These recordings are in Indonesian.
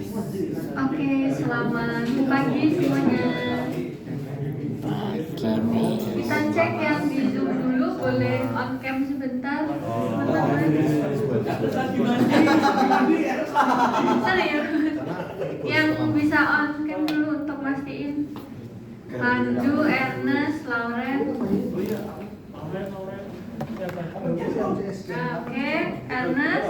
Oke, selamat pagi semuanya. Kita cek yang di Zoom dulu, boleh on cam sebentar, teman-teman. Serius? Yang bisa on cam dulu untuk mastiin. Pandu, Ernest, Lauren. Oke, Ernest.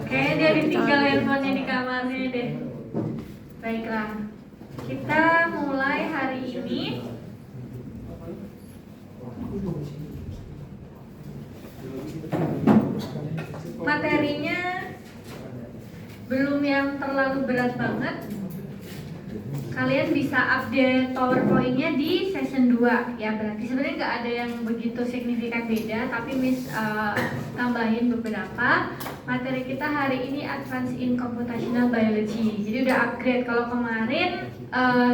Oke, dia ditinggal handphonenya di kamarnya deh. Baiklah, kita mulai hari ini. Materinya belum yang terlalu berat banget. Kalian bisa update PowerPoint-nya di session 2 ya, berarti sebenarnya nggak ada yang begitu signifikan beda, tapi Miss tambahin beberapa. Materi kita hari ini Advance in Computational Biology, jadi udah upgrade. Kalau kemarin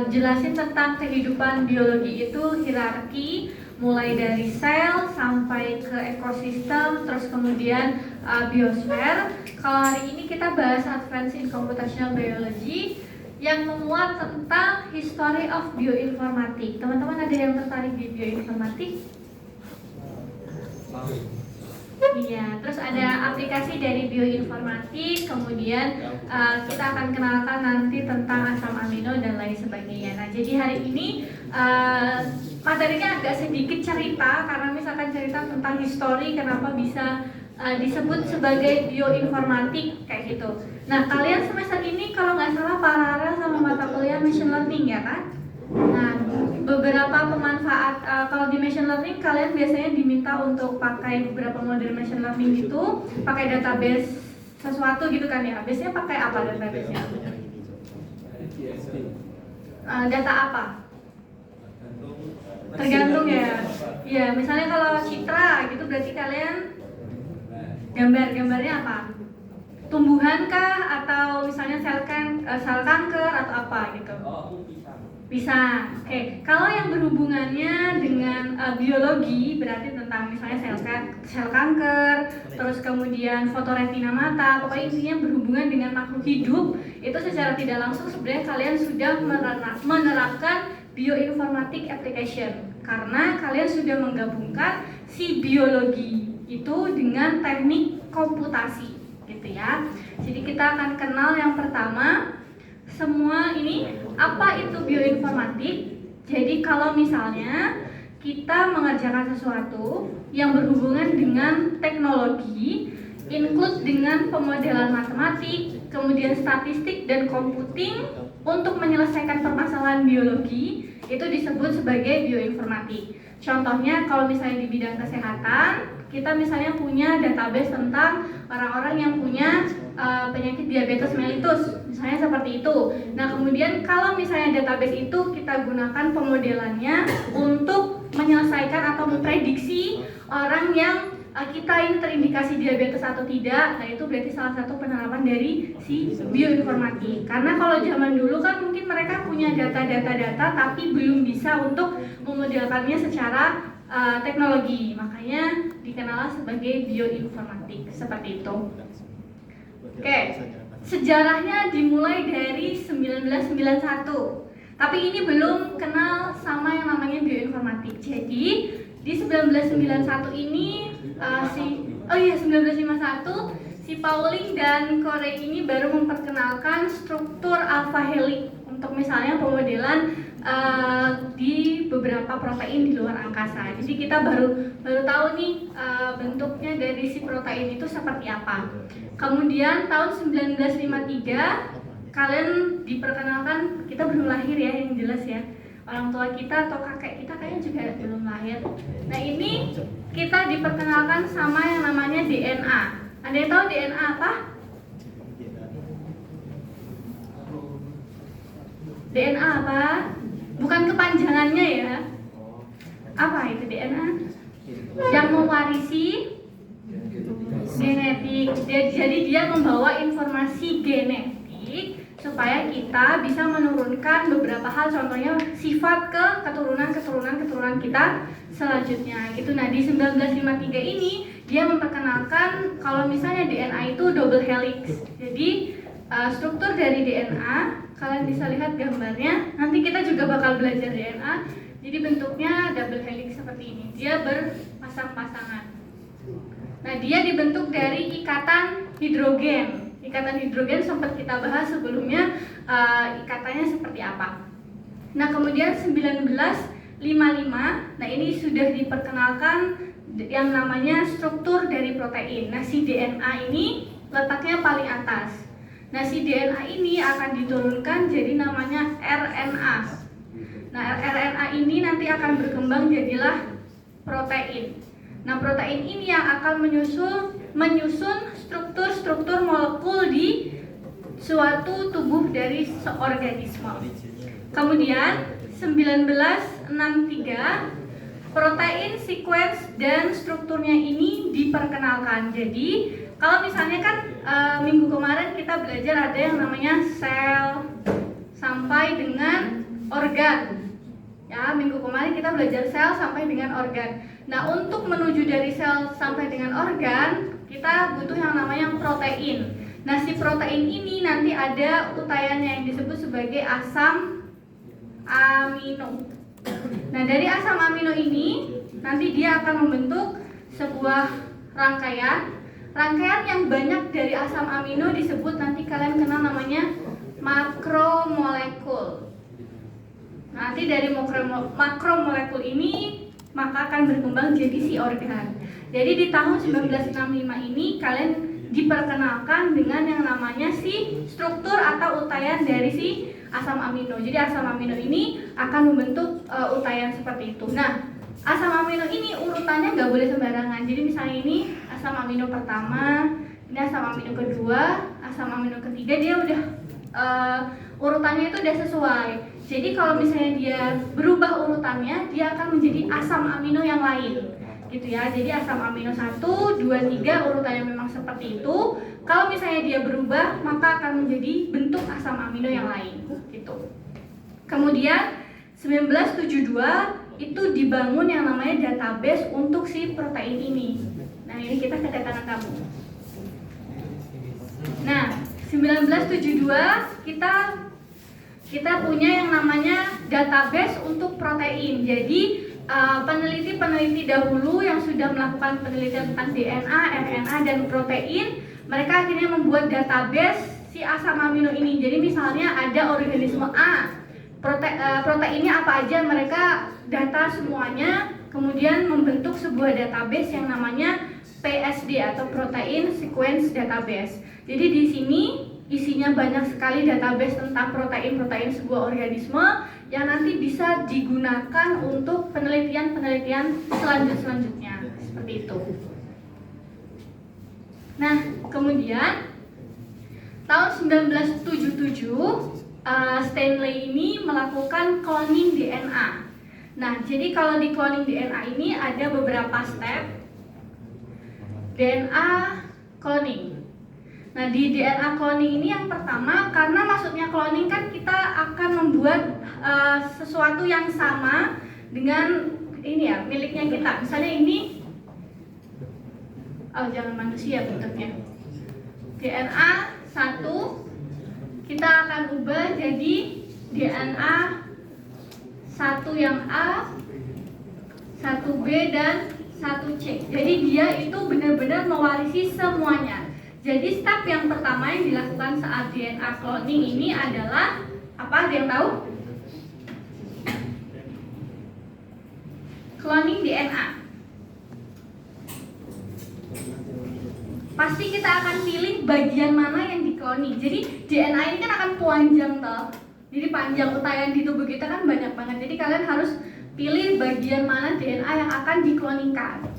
jelasin tentang kehidupan biologi itu hierarki, mulai dari sel sampai ke ekosistem, terus kemudian biosfer. Kalau hari ini kita bahas Advance in Computational Biology yang memuat tentang History of Bioinformatik. Teman-teman ada yang tertarik di bioinformatik? Iya, terus ada aplikasi dari bioinformatik, kemudian kita akan kenalkan nanti tentang asam amino dan lain sebagainya. Nah, jadi hari ini materinya agak sedikit cerita, karena misalkan cerita tentang histori kenapa bisa disebut sebagai bioinformatik kayak gitu. Nah, kalian semester ini kalau nggak salah paralel sama mata kuliah machine learning ya kan? Nah, beberapa pemanfaat kalau di machine learning kalian biasanya diminta untuk pakai beberapa model machine learning itu, pakai database sesuatu gitu kan ya. Biasanya pakai apa database-nya? Data apa? Tergantung ya. Ya, misalnya kalau citra gitu berarti kalian gambarnya apa? Tumbuhan kah atau misalnya sel kanker atau apa gitu? Bisa. Oke. Kalau yang berhubungannya dengan biologi berarti tentang misalnya sel kanker, terus kemudian fotoretina mata, pokoknya intinya berhubungan dengan makhluk hidup, itu secara tidak langsung sebenarnya kalian sudah menerapkan bioinformatic application karena kalian sudah menggabungkan si biologi itu dengan teknik komputasi gitu ya. Jadi kita akan kenal yang pertama semua ini apa itu bioinformatik. Jadi kalau misalnya kita mengerjakan sesuatu yang berhubungan dengan teknologi, include dengan pemodelan matematik, kemudian statistik dan computing untuk menyelesaikan permasalahan biologi, itu disebut sebagai bioinformatik. Contohnya kalau misalnya di bidang kesehatan, kita misalnya punya database tentang orang-orang yang punya penyakit diabetes mellitus, misalnya seperti itu. Nah, kemudian kalau misalnya database itu kita gunakan pemodelannya untuk menyelesaikan atau memprediksi orang yang kita ini terindikasi diabetes atau tidak, nah itu berarti salah satu penerapan dari si bioinformatik. Karena kalau zaman dulu kan mungkin mereka punya data tapi belum bisa untuk memodelkannya secara teknologi, makanya dikenal sebagai bioinformatik seperti itu. Oke, sejarahnya dimulai dari 1991, tapi ini belum kenal sama yang namanya bioinformatik. Jadi di 1991 ini 1951 si Pauling dan Corey ini baru memperkenalkan struktur alpha helix untuk misalnya pemodelan di beberapa protein di luar angkasa. Jadi kita baru tahu nih bentuknya dari si protein itu seperti apa. Kemudian tahun 1953 kalian diperkenalkan, kita belum lahir ya yang jelas ya. Orang tua kita atau kakek kita kayaknya juga belum lahir. Nah, ini kita diperkenalkan sama yang namanya DNA. Ada yang tahu DNA apa? DNA apa? Bukan kepanjangannya ya. Apa itu DNA? Yang mewarisi genetik. Jadi dia membawa informasi genetik supaya kita bisa menurunkan beberapa hal, contohnya sifat ke keturunan kita selanjutnya gitu. Nah, di 1953 ini dia memperkenalkan kalau misalnya DNA itu double helix. Jadi struktur dari DNA, kalian bisa lihat gambarnya, nanti kita juga bakal belajar DNA. Jadi bentuknya double helix seperti ini, dia berpasang-pasangan. Nah, dia dibentuk dari ikatan hidrogen. Ikatan hidrogen sempat kita bahas sebelumnya, ikatannya seperti apa. Nah, kemudian 1955, nah ini sudah diperkenalkan yang namanya struktur dari protein. Nah, si DNA ini letaknya paling atas. Nah, si DNA ini akan diturunkan jadi namanya RNA. Nah, RNA ini nanti akan berkembang jadilah protein. Nah, protein ini yang akan menyusun struktur-struktur molekul di suatu tubuh dari seorganisme. Kemudian 1963 protein sequence dan strukturnya ini diperkenalkan. Jadi kalau misalnya kan minggu kemarin kita belajar ada yang namanya sel sampai dengan organ. Ya, minggu kemarin kita belajar sel sampai dengan organ. Nah, untuk menuju dari sel sampai dengan organ, kita butuh yang namanya protein. Nah, si protein ini nanti ada utayannya yang disebut sebagai asam amino. Nah, dari asam amino ini nanti dia akan membentuk sebuah rangkaian yang banyak dari asam amino disebut nanti kalian kenal namanya makromolekul. Nanti dari makromolekul ini maka akan berkembang jadi si organ. Jadi di tahun 1965 ini kalian diperkenalkan dengan yang namanya si struktur atau utayan dari si asam amino. Jadi asam amino ini akan membentuk utayan seperti itu. Nah, asam amino ini urutannya nggak boleh sembarangan. Jadi misalnya ini asam amino pertama, ini asam amino kedua, asam amino ketiga, dia udah urutannya itu udah sesuai. Jadi kalau misalnya dia berubah urutannya, dia akan menjadi asam amino yang lain, gitu ya. Jadi asam amino 1, 2, 3 urutannya memang seperti itu. Kalau misalnya dia berubah, maka akan menjadi bentuk asam amino yang lain, gitu. Kemudian 1972 itu dibangun yang namanya database untuk si protein ini. Nah, ini kita kedatangan kamu. Nah, 1972 kita punya yang namanya database untuk protein. Jadi peneliti-peneliti dahulu yang sudah melakukan penelitian tentang DNA, RNA, dan protein, mereka akhirnya membuat database si asam amino ini. Jadi misalnya ada organisme A, proteinnya apa aja, mereka data semuanya, kemudian membentuk sebuah database yang namanya PSD atau Protein Sequence Database. Jadi di sini isinya banyak sekali database tentang protein-protein sebuah organisme yang nanti bisa digunakan untuk penelitian-penelitian selanjutnya seperti itu. Nah, kemudian tahun 1977 Stanley ini melakukan cloning DNA. Nah, jadi kalau di cloning DNA ini ada beberapa step DNA cloning. Nah, di DNA cloning ini yang pertama, karena maksudnya cloning kan kita akan membuat sesuatu yang sama dengan ini ya, miliknya kita. Misalnya ini, jangan manusia bentuknya. DNA 1 kita akan ubah jadi DNA 1 yang A, 1B, dan 1C. Jadi dia itu benar-benar mewarisi semuanya. Jadi step yang pertama yang dilakukan saat DNA cloning ini adalah apa? Ada yang tahu? Cloning DNA. Pasti kita akan pilih bagian mana yang di-cloning. Jadi DNA ini kan akan panjang toh. Jadi panjang utayan di tubuh kita kan banyak banget. Jadi kalian harus pilih bagian mana DNA yang akan dikloningkan.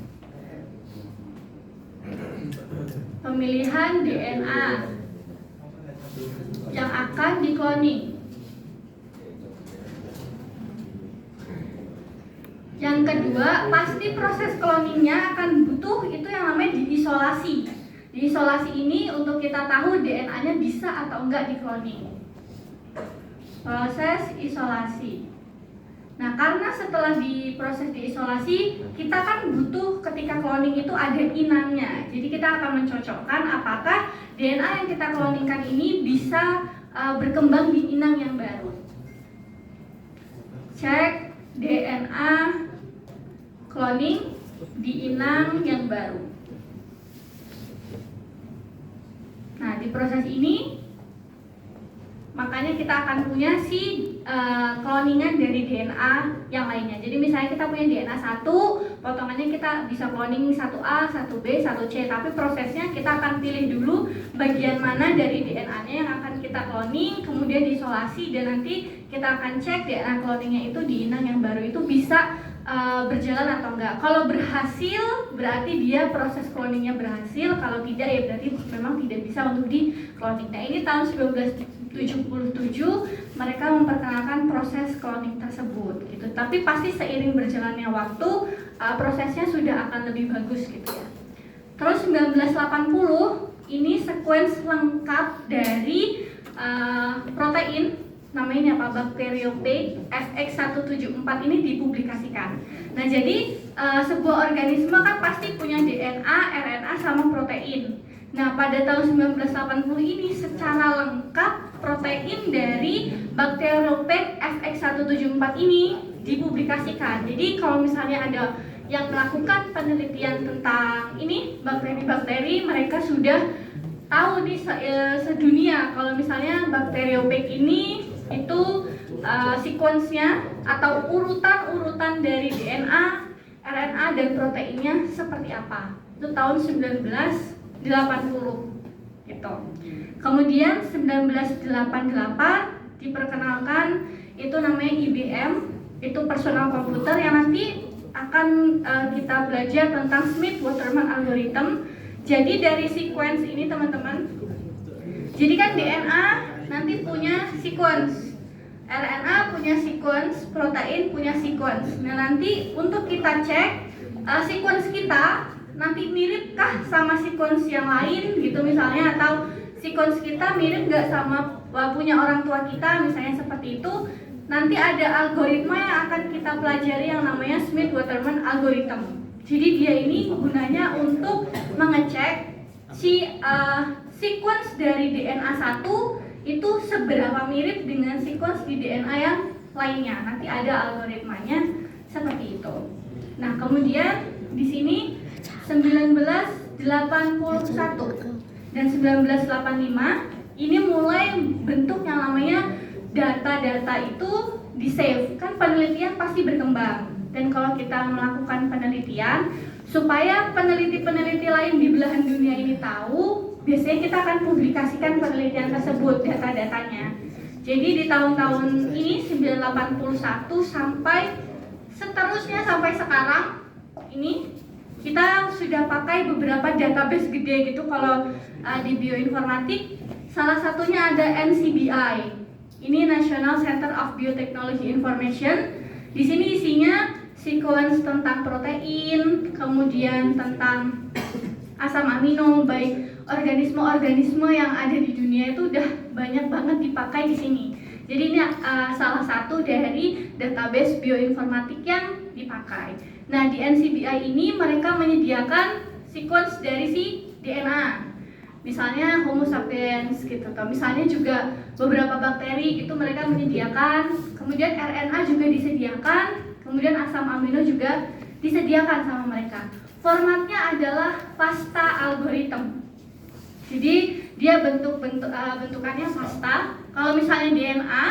Pemilihan DNA yang akan dikloning. Yang kedua, pasti proses cloningnya akan butuh itu yang namanya diisolasi. Diisolasi ini untuk kita tahu DNA-nya bisa atau enggak dikloning. proses isolasi. Nah, karena setelah diproses diisolasi, kita kan butuh ketika cloning itu ada inangnya. Jadi kita akan mencocokkan apakah DNA yang kita cloningkan ini bisa berkembang di inang yang baru. Cek DNA cloning di inang yang baru. Nah, di proses ini makanya kita akan punya cloningan dari DNA yang lainnya. Jadi misalnya kita punya DNA 1, potongannya kita bisa cloning 1A, 1B, 1C. Tapi prosesnya kita akan pilih dulu bagian mana dari DNA-nya yang akan kita cloning, kemudian diisolasi, dan nanti kita akan cek DNA cloningnya itu di inang yang baru itu bisa berjalan atau enggak. Kalau berhasil berarti dia proses cloningnya berhasil, kalau tidak ya berarti memang tidak bisa untuk di cloning. Nah, ini tahun 1977 mereka memperkenalkan proses cloning tersebut gitu. Tapi pasti seiring berjalannya waktu prosesnya sudah akan lebih bagus gitu ya. Terus 1980 ini sequence lengkap dari protein namanya apa, bakteriophage FX174 ini dipublikasikan. Nah, jadi sebuah organisme kan pasti punya DNA, RNA sama protein. Nah, pada tahun 1980 ini secara lengkap protein dari bakteriophage FX174 ini dipublikasikan. Jadi kalau misalnya ada yang melakukan penelitian tentang ini bakteri-bakteri, mereka sudah tahu nih sedunia kalau misalnya bakteriophage ini itu sequence-nya atau urutan-urutan dari DNA, RNA dan proteinnya seperti apa. Itu tahun 1980 gitu. Kemudian 1988 diperkenalkan itu namanya IBM, itu personal komputer yang nanti akan kita belajar tentang Smith-Waterman algorithm. Jadi dari sequence ini teman-teman, jadi kan DNA nanti punya sequence, RNA punya sequence, protein punya sequence. Nah, nanti untuk kita cek sequence kita nanti miripkah sama sequence yang lain gitu misalnya, atau sequence kita mirip nggak sama punya orang tua kita misalnya seperti itu. Nanti ada algoritma yang akan kita pelajari yang namanya Smith-Waterman algorithm. Jadi dia ini gunanya untuk mengecek sequence dari DNA 1 itu seberapa mirip dengan sequence di DNA yang lainnya. Nanti ada algoritmanya seperti itu. Nah, kemudian di sini 1981 dan 1985 ini mulai bentuk yang namanya data-data itu di-save. Kan penelitian pasti berkembang. Dan kalau kita melakukan penelitian, supaya peneliti-peneliti lain di belahan dunia ini tahu, biasanya kita akan publikasikan penelitian tersebut, data-datanya. Jadi di tahun-tahun ini 1981 sampai seterusnya sampai sekarang ini kita sudah pakai beberapa database gede gitu kalau di bioinformatik. Salah satunya ada NCBI. Ini National Center of Biotechnology Information. Di sini isinya sequence tentang protein, kemudian tentang asam amino, baik organisme-organisme yang ada di dunia itu udah banyak banget dipakai di sini. Jadi ini salah satu dari database bioinformatik yang dipakai. Nah, di NCBI ini mereka menyediakan sequence dari si DNA. Misalnya Homo sapiens gitu, atau misalnya juga beberapa bakteri itu mereka menyediakan, kemudian RNA juga disediakan, kemudian asam amino juga disediakan sama mereka. Formatnya adalah FASTA algorithm. Jadi dia bentukannya FASTA. Kalau misalnya DNA,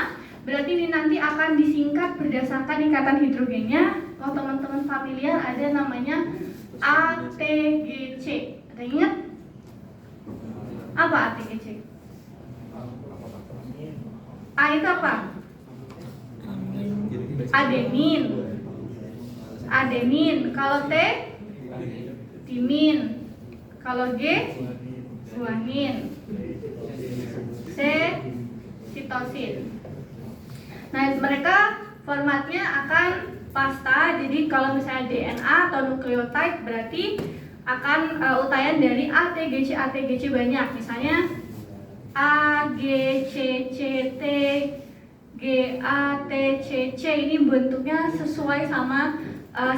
berarti ini nanti akan disingkat berdasarkan ikatan hidrogennya. Kalau teman-teman familiar ada namanya ATGC. Ada ingat? Apa ATGC? A itu apa? Adenin. Adenin. Kalau T? Timin. Kalau G? Guanin. C? Sitosin. Nah, mereka formatnya akan FASTA. Jadi kalau misalnya DNA atau nukleotide berarti akan untayan dari ATGC banyak. Misalnya A, G, C, C, T, GATCC ini bentuknya sesuai sama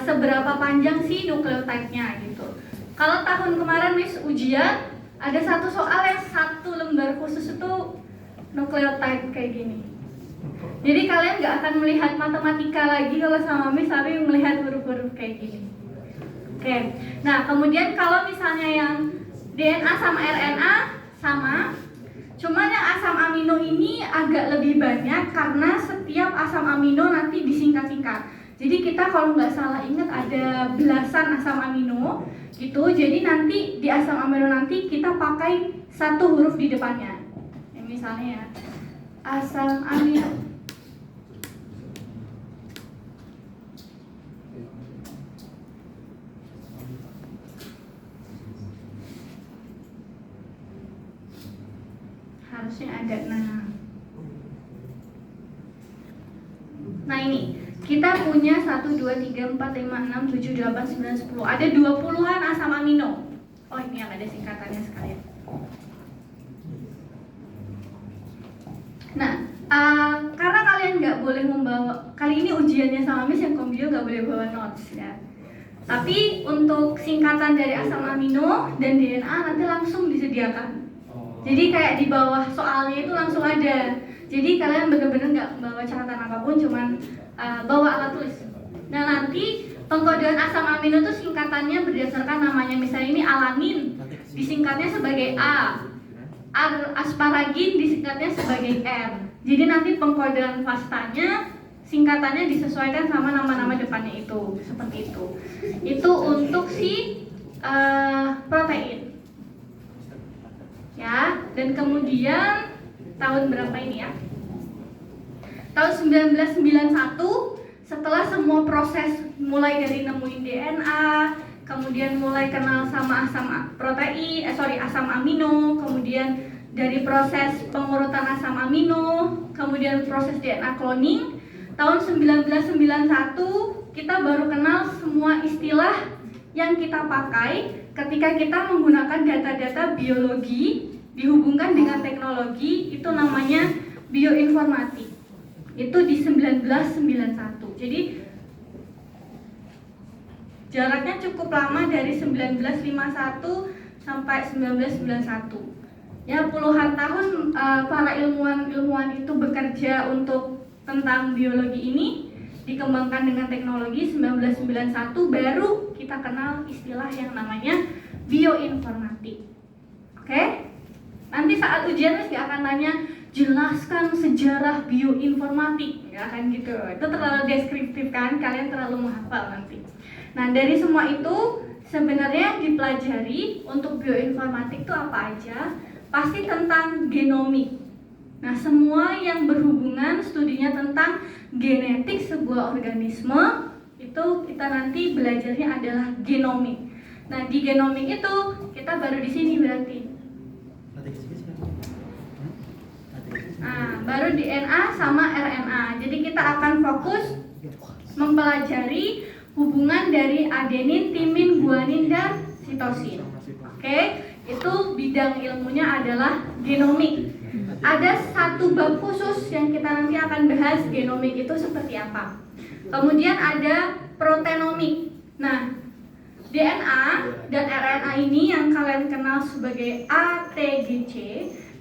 seberapa panjang sih nukleotidnya gitu. Kalau tahun kemarin Miss ujian ada satu soal yang satu lembar khusus itu nukleotide kayak gini. Jadi kalian nggak akan melihat matematika lagi kalau sama Miss, tapi melihat huruf-huruf kayak gini. Oke. Nah kemudian kalau misalnya yang DNA sama RNA sama, cuman yang asam amino ini agak lebih banyak karena setiap asam amino nanti disingkat-singkat. Jadi kita kalau nggak salah ingat ada belasan asam amino gitu. Jadi nanti di asam amino nanti kita pakai satu huruf di depannya. Yang misalnya ya, asam amino. Harusnya ada nah ini kita punya 1, 2, 3, 4, 5, 6, 7, 8, 9, 10 ada 20-an asam amino. Oh ini yang ada singkatannya sekalian. Nah karena kalian nggak boleh membawa, kali ini ujiannya sama Miss yang Kombio nggak boleh bawa notes ya. Tapi untuk singkatan dari asam amino dan DNA nanti langsung disediakan. Jadi kayak di bawah soalnya itu langsung ada. Jadi kalian benar-benar nggak bawa catatan apapun, cuman bawa alat tulis. Nah nanti pengkodean asam amino itu singkatannya berdasarkan namanya. Misalnya ini alamin, disingkatnya sebagai A. Asparagin disingkatnya sebagai R. Jadi nanti pengkodean pastanya singkatannya disesuaikan sama nama-nama depannya itu, seperti itu. Itu untuk si protein. Ya, dan kemudian tahun berapa ini ya? Tahun 1991 setelah semua proses mulai dari nemuin DNA, kemudian mulai kenal sama asam amino, kemudian dari proses pengurutan asam amino, kemudian proses DNA cloning. Tahun 1991 kita baru kenal semua istilah yang kita pakai ketika kita menggunakan data-data biologi dihubungkan dengan teknologi, itu namanya bioinformatik. Itu di 1991. Jadi jaraknya cukup lama dari 1951 sampai 1991. Ya puluhan tahun para ilmuwan itu bekerja untuk tentang biologi ini, dikembangkan dengan teknologi. 1991 baru kita kenal istilah yang namanya bioinformatik. Oke? Nanti saat ujian Miss gak akan tanya jelaskan sejarah bioinformatik, gak akan gitu. Itu terlalu deskriptif kan, kalian terlalu menghafal nanti. Nah dari semua itu sebenarnya yang dipelajari untuk bioinformatik itu apa aja? Pasti tentang genomik. Nah semua yang berhubungan studinya tentang genetik sebuah organisme itu kita nanti belajarnya adalah genomik. Nah di genomik itu kita baru di sini berarti. Nah, baru DNA sama RNA. Jadi kita akan fokus mempelajari hubungan dari adenin, timin, guanin, dan sitosin. Oke, itu bidang ilmunya adalah genomik. Ada satu bab khusus yang kita nanti akan bahas genomik itu seperti apa. Kemudian ada proteinomik. Nah, DNA dan RNA ini yang kalian kenal sebagai ATGC,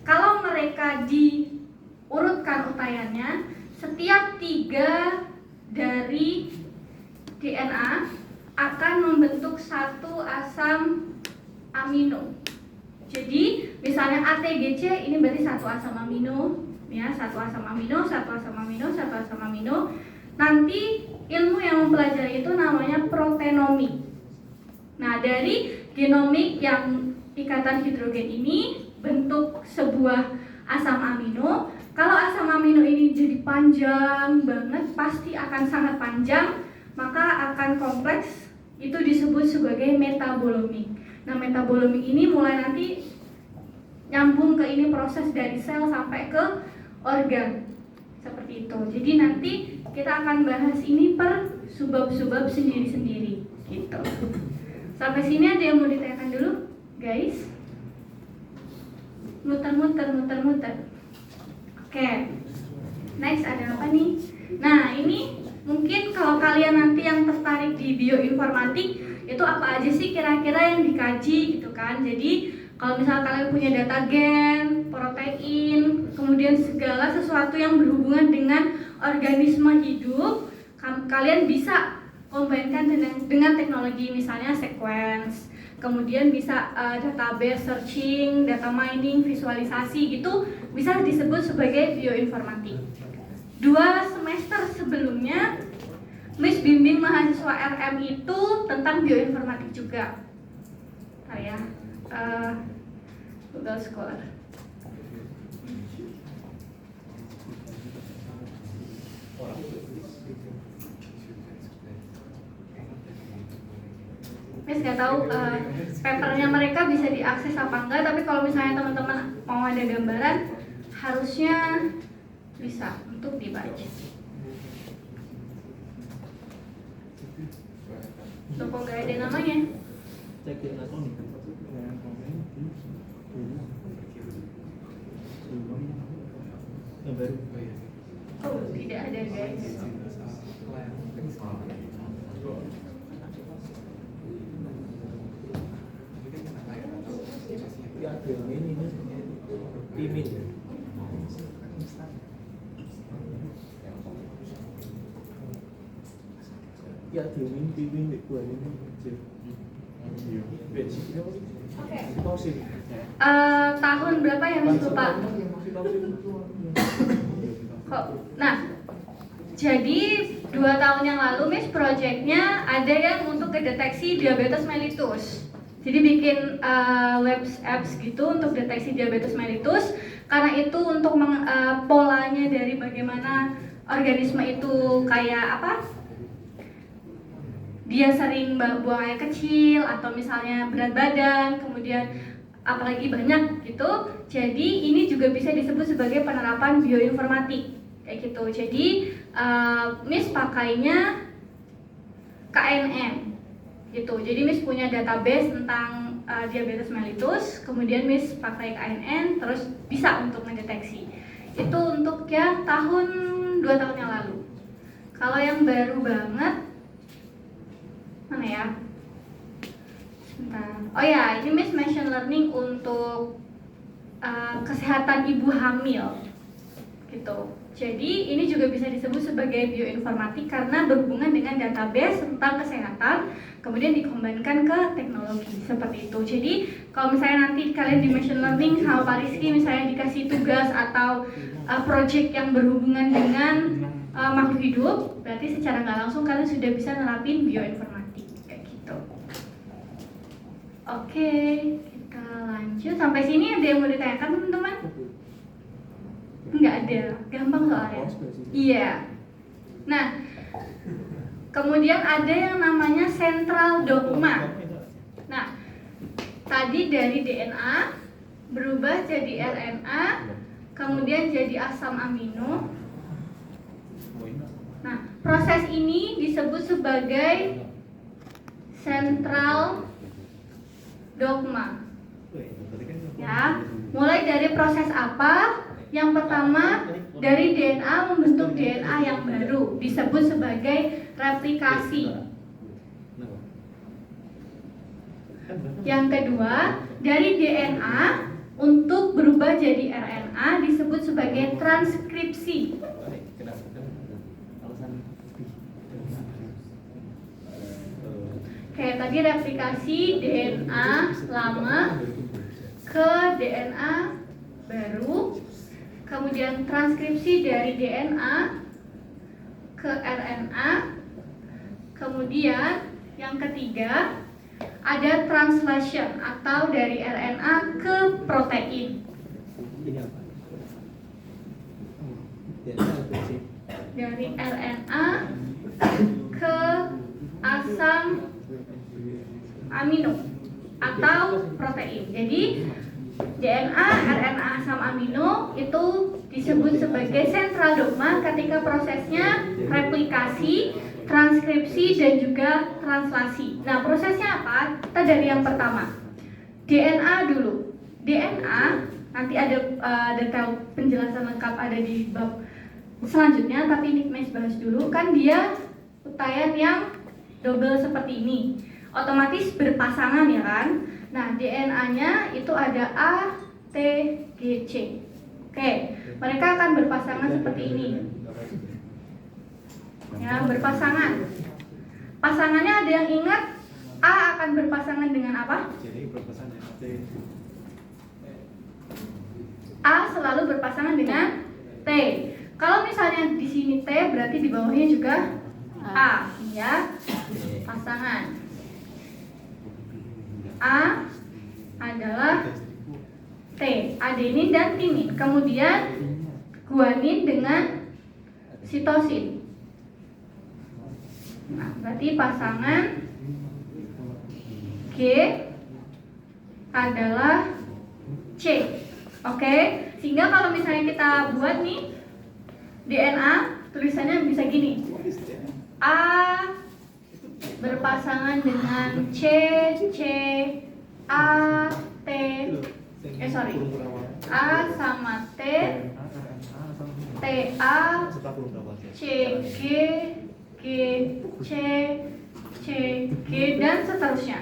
kalau mereka diurutkan uraiannya, setiap 3 dari DNA akan membentuk satu asam amino. Jadi misalnya ATGC ini berarti satu asam amino, ya, satu asam amino, satu asam amino, satu asam amino. Nanti ilmu yang mempelajari itu namanya proteinomik. Nah, dari genomik yang ikatan hidrogen ini bentuk sebuah asam amino. Kalau asam amino ini jadi panjang banget, pasti akan sangat panjang, maka akan kompleks. Itu disebut sebagai metabolomik. Nah, metabolomik ini mulai nanti nyambung ke ini proses dari sel sampai ke organ. Seperti itu. Jadi nanti kita akan bahas ini per subbab-subbab sendiri-sendiri gitu. Sampai sini ada yang mau ditanyakan dulu, guys? Muter-muter. Oke. Next ada apa nih? Nah, ini mungkin kalau kalian nanti yang tertarik di bioinformatik, itu apa aja sih kira-kira yang dikaji gitu kan. Jadi kalau misalnya kalian punya data gen, protein, kemudian segala sesuatu yang berhubungan dengan organisme hidup, kalian bisa kombinkan dengan teknologi misalnya sequence, kemudian bisa database searching, data mining, visualisasi gitu, bisa disebut sebagai bioinformatik. 2 semester sebelumnya Miss bimbing mahasiswa RM itu tentang bioinformatik juga. Ya, Google Scholar. Miss nggak tahu papernya mereka bisa diakses apa enggak, tapi kalau misalnya teman-teman mau ada gambaran, harusnya bisa untuk dibaca. Loh, kok nggak ada namanya? Oh, tidak ada guys. Ya, pimin để quên tahun berapa ya Mas lupa? Nah, jadi 2 tahun yang lalu Miss projectnya ada yang untuk kedeteksi diabetes mellitus. Jadi bikin web apps gitu untuk deteksi diabetes mellitus. Karena itu untuk polanya dari bagaimana organisme itu kayak apa? Dia sering buang air kecil atau misalnya berat badan, kemudian apalagi banyak gitu. Jadi ini juga bisa disebut sebagai penerapan bioinformatik kayak gitu. Jadi Miss pakainya KNN gitu. Jadi Miss punya database tentang diabetes mellitus, kemudian Miss pakai KNN terus bisa untuk mendeteksi. Itu untuk yang 2 tahun yang lalu. Kalau yang baru banget mana ya? Sebentar. Oh ya, ini Miss machine learning untuk kesehatan ibu hamil gitu. Jadi ini juga bisa disebut sebagai bioinformatik karena berhubungan dengan database tentang kesehatan, kemudian dikombinkan ke teknologi seperti itu. Jadi kalau misalnya nanti kalian di machine learning sama Pak Rizky misalnya dikasih tugas atau project yang berhubungan dengan makhluk hidup, berarti secara nggak langsung kalian sudah bisa nerapin bioinformatik. Oke, kita lanjut. Sampai sini ada yang mau ditanyakan teman-teman? Enggak ada, gampang soalnya. Iya. Nah, kemudian ada yang namanya central dogma. Nah, tadi dari DNA berubah jadi RNA, kemudian jadi asam amino. Nah, proses ini disebut sebagai central dogma. Ya, mulai dari proses apa? Yang pertama, dari DNA membentuk DNA yang baru, disebut sebagai replikasi. Yang kedua, dari DNA untuk berubah jadi RNA disebut sebagai transkripsi. Kayak tadi replikasi DNA lama ke DNA baru, kemudian transkripsi dari DNA ke RNA, kemudian yang ketiga ada translation atau dari RNA ke protein. Dari RNA ke asam amino atau protein. Jadi DNA, RNA, asam amino itu disebut sebagai central dogma ketika prosesnya replikasi, transkripsi dan juga translasi. Nah, prosesnya apa? Kita dari yang pertama. DNA dulu. DNA nanti ada detail penjelasan lengkap ada di bab selanjutnya, tapi ini Mas bahas dulu, kan dia peptide yang double seperti ini, otomatis berpasangan ya kan. Nah, DNA-nya itu ada A, T, G, C. Oke, mereka akan berpasangan seperti ini. Ya, berpasangan. Pasangannya ada yang ingat A akan berpasangan dengan apa? Jadi berpasangan A selalu berpasangan dengan T. Kalau misalnya di sini T, berarti di bawahnya juga A, ya. Pasangan A adalah T, adenin dan timin. Kemudian guanin dengan sitosin. Nah, berarti pasangan G adalah C. Oke, sehingga kalau misalnya kita buat nih DNA, tulisannya bisa gini. A berpasangan dengan C, A, T. A sama T, TA, C, G, C, dan seterusnya.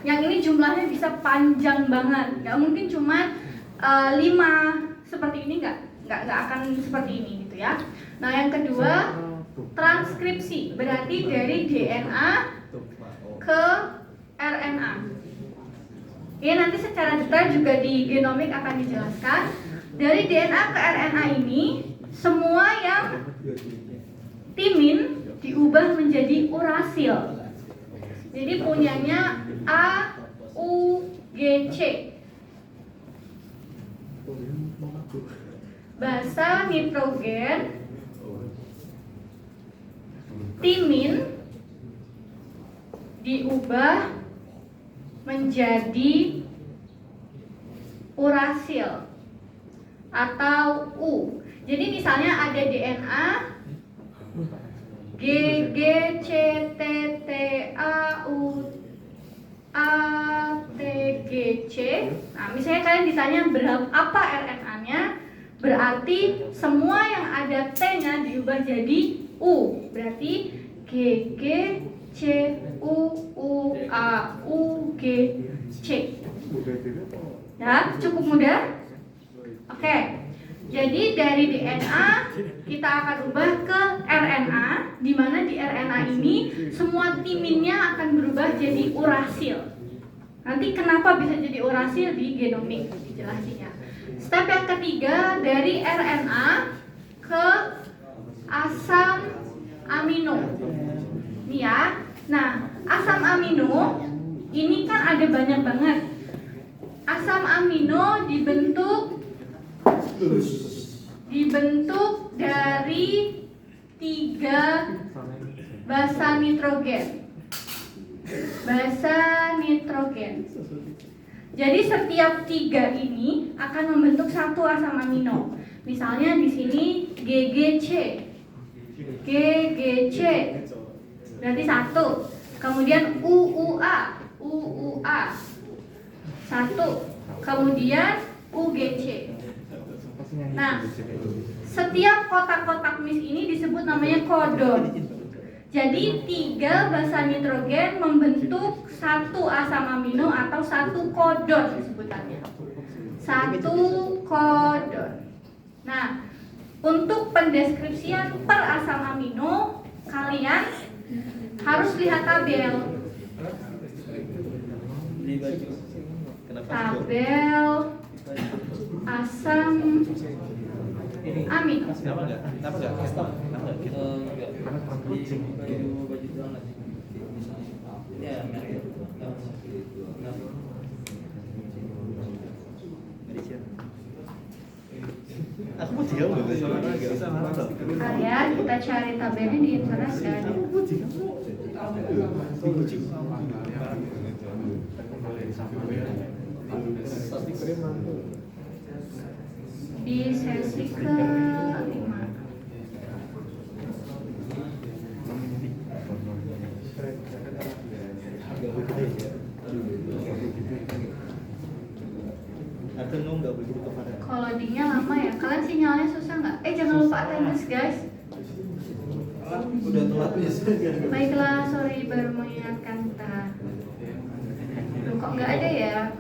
Yang ini jumlahnya bisa panjang banget, nggak mungkin cuma 5 seperti ini, nggak akan seperti ini gitu ya. Nah, yang kedua transkripsi, berarti dari DNA ke RNA. Ini nanti secara detail juga di genomik akan dijelaskan. Dari DNA ke RNA ini, semua yang timin diubah menjadi urasil. Jadi punyanya A, U, G, C. Basa nitrogen, timin diubah menjadi urasil atau U. Jadi misalnya ada DNA G, C, T, A, U, A, T, G, C. Nah, misalnya kalian ditanya berapa apa RNA-nya, berarti semua yang ada T-nya diubah jadi U. Berarti G, C, U, A, U, G, C. Ya, cukup mudah? Oke. Jadi dari DNA kita akan ubah ke RNA, di mana di RNA ini semua timinnya akan berubah jadi urasil. Nanti kenapa bisa jadi urasil di genomik dijelasinnya. Step yang ketiga, dari RNA ke asam amino. Ini ya. Nah, asam amino ini kan ada banyak banget. Asam amino dibentuk dari 3 basa nitrogen. Jadi setiap 3 ini akan membentuk satu asam amino. Misalnya di sini GGC berarti 1. Kemudian UUA 1. Kemudian UGC. Nah, setiap kotak-kotak mis ini disebut namanya kodon. Jadi 3 basa nitrogen membentuk 1 asam amino atau 1 kodon sebutannya. 1 kodon. Nah, untuk pendeskripsian per asam amino, kalian harus lihat tabel. Tabel asam amino. Aku mau jauh Kalian kita cari tabelnya di internet kan. Di sesi ke-5. Ada Tenung nggak begitu kepada. Kalau loadingnya lama ya, kalian sinyalnya susah nggak? Jangan lupa attendance guys. Udah telat biasanya. Baiklah, sorry baru mengingatkan kita. Loh, kok nggak ada ya?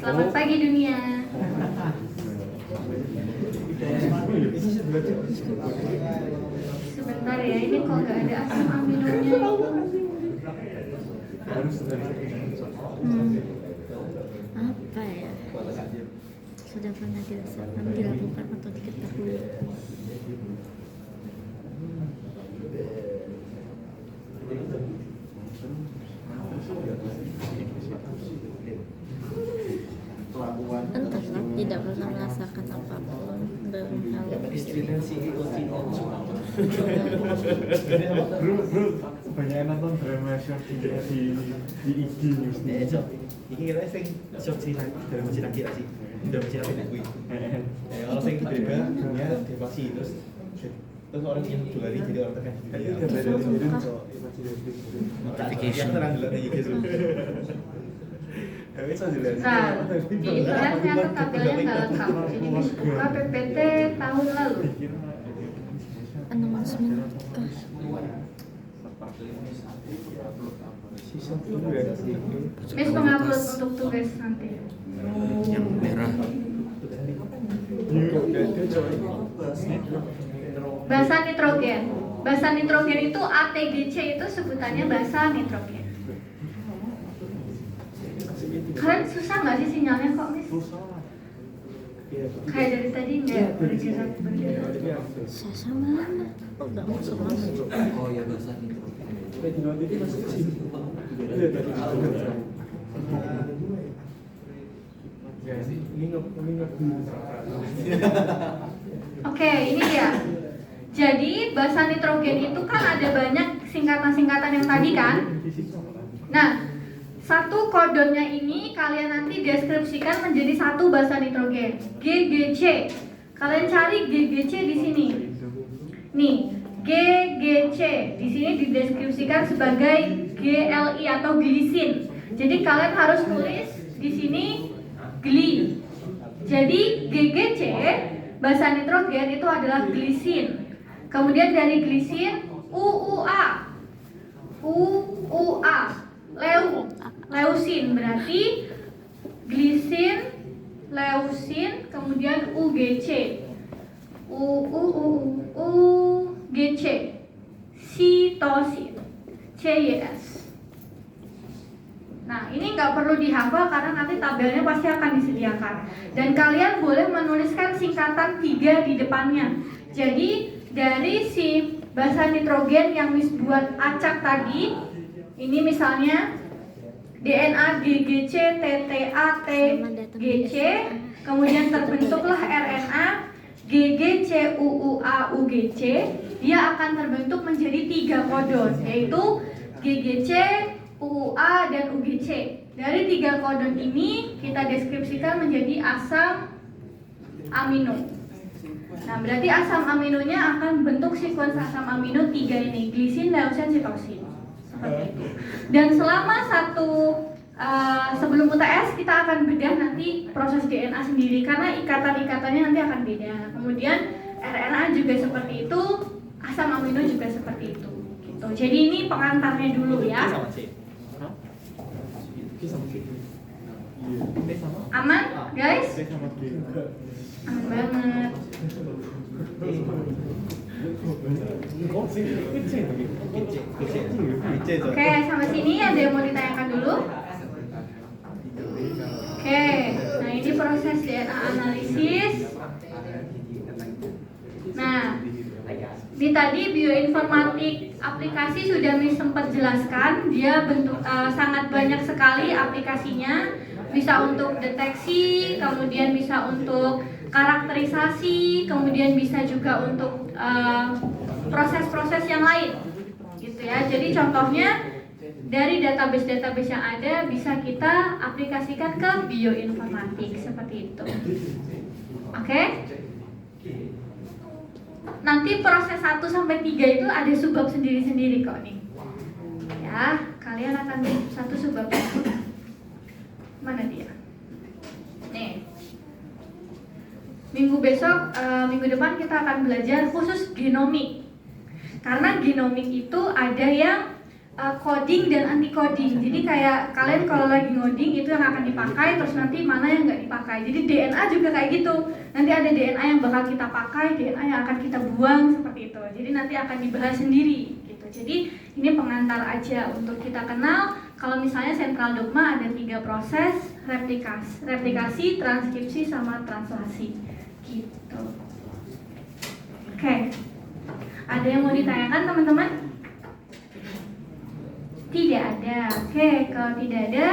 Selamat pagi dunia. Sebentar ya, ini kok nggak ada asam aminonya. Apa ya? Sudah pernah dirasakan, dilakukan atau diketahui? Entahlah, tidak pernah merasakan apapun dalam hal Bro, banyak nonton drama short di IG news nih. Ini kita sing short sih dari masih lagi sih. Udah masih lagi kuwi. Kalau sing tiba-tiba dunia deflasi terus orang yang jual jadi orang tekan. Itu gambar dari sendiri kok notification terang dulu nih gitu. Nah, di internet ternyata tabelnya nggak lengkap. Jadi dibuka PPT tahun lalu. announcement kah? Miss pengupload untuk tugas nanti. Yang merah. Basa nitrogen. Basa nitrogen itu ATGC itu sebutannya basa nitrogen. Kalian susah nggak sih sinyalnya kok, Miss? Kayak dari tadi nggak bergerak. Sasa mana? Oh, nggak masuk. Oh ya bahasa nitrogen. Oke, ini dia. Jadi basa nitrogen itu kan ada banyak singkatan-singkatan yang tadi kan. Nah, satu kodonnya ini kalian nanti deskripsikan menjadi satu basa nitrogen, GGC. Kalian cari GGC di sini. Nih, GGC di sini dideskripsikan sebagai GLI atau glisin. Jadi kalian harus tulis di sini gli. Jadi GGC basa nitrogen itu adalah glisin. Kemudian dari glisin UUA. UUA. Leusin berarti glisin, leusin, kemudian UGC. UGC. Sitosin. CYS. Nah, ini nggak perlu dihafal karena nanti tabelnya pasti akan disediakan. Dan kalian boleh menuliskan singkatan 3 di depannya. Jadi dari si basa nitrogen yang Miss buat acak tadi, ini misalnya DNA GGC TTA TGC, kemudian terbentuklah RNA GGC UUA UGC, dia akan terbentuk menjadi 3 kodon, yaitu GGC, UUA, dan UGC. Dari 3 kodon ini kita deskripsikan menjadi asam amino. Nah, berarti asam aminonya akan bentuk sekuens asam amino 3 ini, glisin, leusin, sitosin. Seperti itu. Dan selama sebelum UTS kita akan bedah nanti proses DNA sendiri karena ikatan-ikatannya nanti akan beda. Kemudian RNA juga seperti itu, asam amino juga seperti itu. Gitu. Jadi ini pengantarnya dulu ya. Aman, guys? Aman banget. Oke, sampai sini ada yang mau ditanyakan dulu? Oke, nah ini proses DNA analisis. Nah, ini tadi bioinformatik aplikasi sudah Miss sempat jelaskan. Dia sangat banyak sekali aplikasinya. Bisa untuk deteksi, kemudian bisa untuk karakterisasi, kemudian bisa juga untuk proses-proses yang lain, gitu ya. Jadi contohnya dari database-database yang ada bisa kita aplikasikan ke bioinformatik seperti itu. Oke? Nanti proses 1 sampai 3 itu ada subbab sendiri-sendiri kok nih. Ya, kalian akan satu subbab. Mana dia? Nih. Minggu besok, minggu depan kita akan belajar khusus genomik. Karena genomik itu ada yang coding dan anti coding. Jadi kayak kalian kalau lagi ngoding itu yang akan dipakai, terus nanti mana yang nggak dipakai. Jadi DNA juga kayak gitu. Nanti ada DNA yang bakal kita pakai, DNA yang akan kita buang seperti itu. Jadi nanti akan dibahas sendiri gitu. Jadi ini pengantar aja untuk kita kenal. Kalau misalnya sentral dogma ada 3 proses, replikasi, transkripsi, sama translasi gitu. Oke. Ada yang mau ditanyakan teman-teman? Tidak ada. Oke, kalau tidak ada,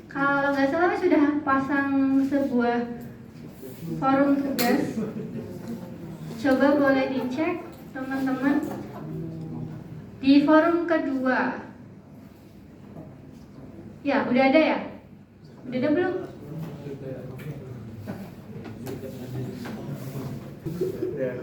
kalau nggak salah sudah pasang sebuah forum tugas. Coba boleh dicek teman-teman di forum kedua. Ya, udah ada ya? Udah ada belum? Ya.